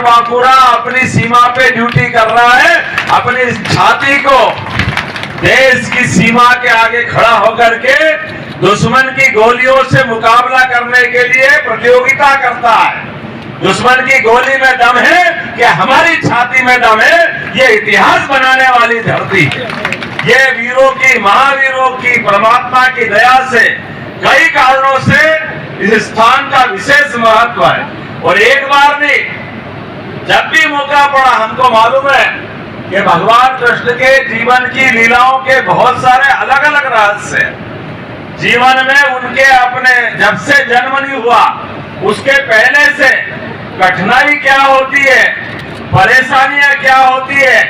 वाकुरा अपनी सीमा पे ड्यूटी कर रहा है, अपनी छाती को देश की सीमा के आगे खड़ा होकर के दुश्मन की गोलियों से मुकाबला करने के लिए प्रतियोगिता करता है। दुश्मन की गोली में दम है कि हमारी छाती में दम है। ये इतिहास बनाने वाली धरती है। ये वीरों की, महावीरों की, परमात्मा की दया से कई कारणों से इस स्थान का विशेष महत्व है। और एक बार नहीं, जब भी मौका पड़ा, हमको मालूम है कि भगवान कृष्ण के जीवन की लीलाओं के बहुत सारे अलग अलग रहस्य हैं। जीवन में उनके अपने जब से जन्म नहीं हुआ उसके पहले से कठिनाई क्या होती है, परेशानियां क्या होती है,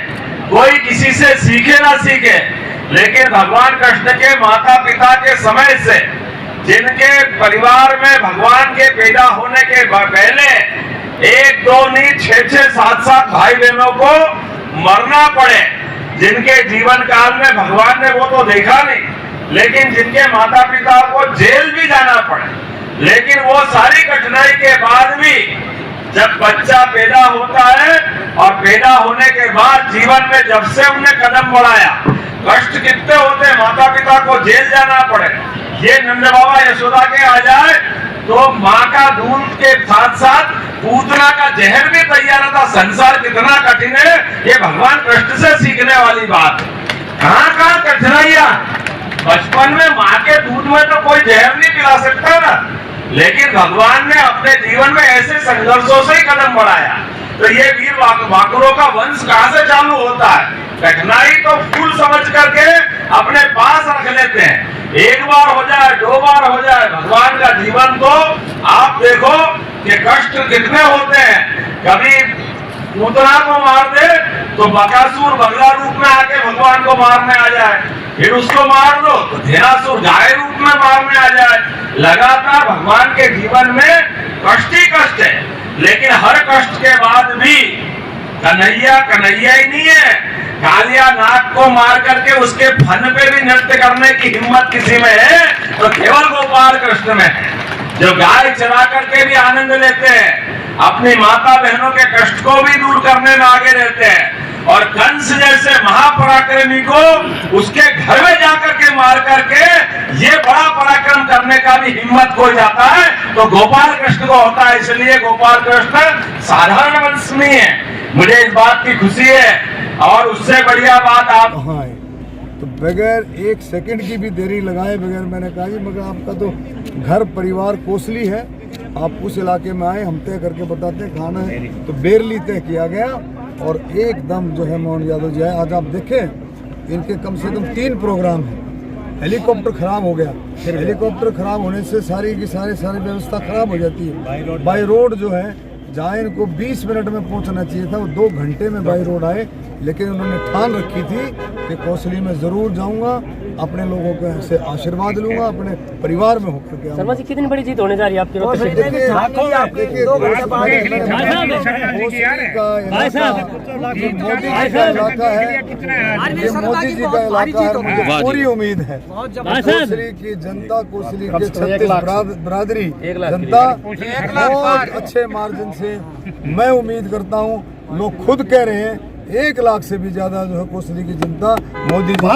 कोई किसी से सीखे ना सीखे, लेकिन भगवान कृष्ण के माता पिता के समय से जिनके परिवार में भगवान के पैदा होने के पहले 1, 2 नहीं 6, 7 भाई बहनों को मरना पड़े, जिनके जीवन काल में भगवान ने वो तो देखा नहीं, लेकिन जिनके माता पिता को जेल भी जाना पड़े, लेकिन वो सारी कठिनाई के बाद भी जब बच्चा पैदा होता है और पैदा होने के बाद जीवन में जब से उन्हें कदम बढ़ाया, कष्ट कितने होते, माता पिता को जेल जाना पड़े, ये नंद बाबा यशोदा के आ जाए तो माँ का दूध के साथ साथ पूतना का जहर भी तैयार था। संसार कितना कठिन है, ये भगवान कृष्ण से सीखने वाली बात। कहाँ कठिनाइयां, बचपन में माँ के दूध में तो कोई जहर नहीं पिला सकता ना, लेकिन भगवान ने अपने जीवन में ऐसे संघर्षों से ही कदम बढ़ाया। तो ये वीर वाकुरों का वंश कहाँ से चालू होता है? कठिनाई तो फूल समझ करके अपने पास रख लेते हैं। एक बार हो जाए, 2 बार हो जाए, भगवान का जीवन तो आप देखो कि कष्ट कितने होते हैं। कभी पूतना को मार दे तो बकासुर बगला रूप में आके भगवान को मारने आ जाए, फिर उसको मार दो तो धेनासुर गाय रूप में मारने आ जाए। लगातार भगवान के जीवन में कष्ट ही कष्ट है, लेकिन हर कष्ट के बाद भी कन्हैया कन्हैया ही नहीं है। कालिया नाग को मार करके उसके फन पे भी नृत्य करने की हिम्मत किसी में है तो केवल गोपाल कृष्ण में है, जो गाय चरा करके भी आनंद लेते हैं, अपनी माता बहनों के कष्ट को भी दूर करने में आगे रहते हैं, और कंस जैसे महापराक्रमी को उसके घर में जाकर के मार करके ये बड़ा पराक्रम करने का भी हिम्मत खो जाता है तो गोपाल कृष्ण को होता है। इसलिए गोपाल कृष्ण साधारण वंश नहीं है, मुझे इस बात की खुशी है। और उससे बढ़िया बात आप कहाँ है तो बगैर 1 सेकंड की भी देरी लगाए बगैर मैंने कहा जी मगर आपका तो घर परिवार कोसली है, आप उस इलाके में आए, हम तय करके बताते हैं खाना है। तो बेरली तय किया गया और एकदम जो है मोहन यादव जी आए। आज आप देखें इनके कम से कम 3 प्रोग्राम हैं। हेलीकॉप्टर खराब हो गया, फिर हेलीकॉप्टर खराब होने से सारी की सारी व्यवस्था खराब हो जाती है। बाई रोड जो है जहाँ इनको 20 मिनट में पहुंचना चाहिए था वो 2 घंटे में बाई रोड आए, लेकिन उन्होंने ठान रखी थी कि कोसली में जरूर जाऊंगा, अपने लोगों के से आशीर्वाद लूंगा, अपने परिवार में होकर के। शर्मा जी कितनी बड़ी जीत होने जा रही है आपकी ओर से? देखिए मोदी का इलाका है, ये मोदी जी का इलाका है, मुझे पूरी उम्मीद है कोसली की जनता, कोसली के 36 बिरादरी जनता बहुत अच्छे मार्जिन से मैं उम्मीद करता हूँ, लोग खुद कह रहे हैं 1 लाख से भी ज्यादा जो है कोसली की जनता मोदी जी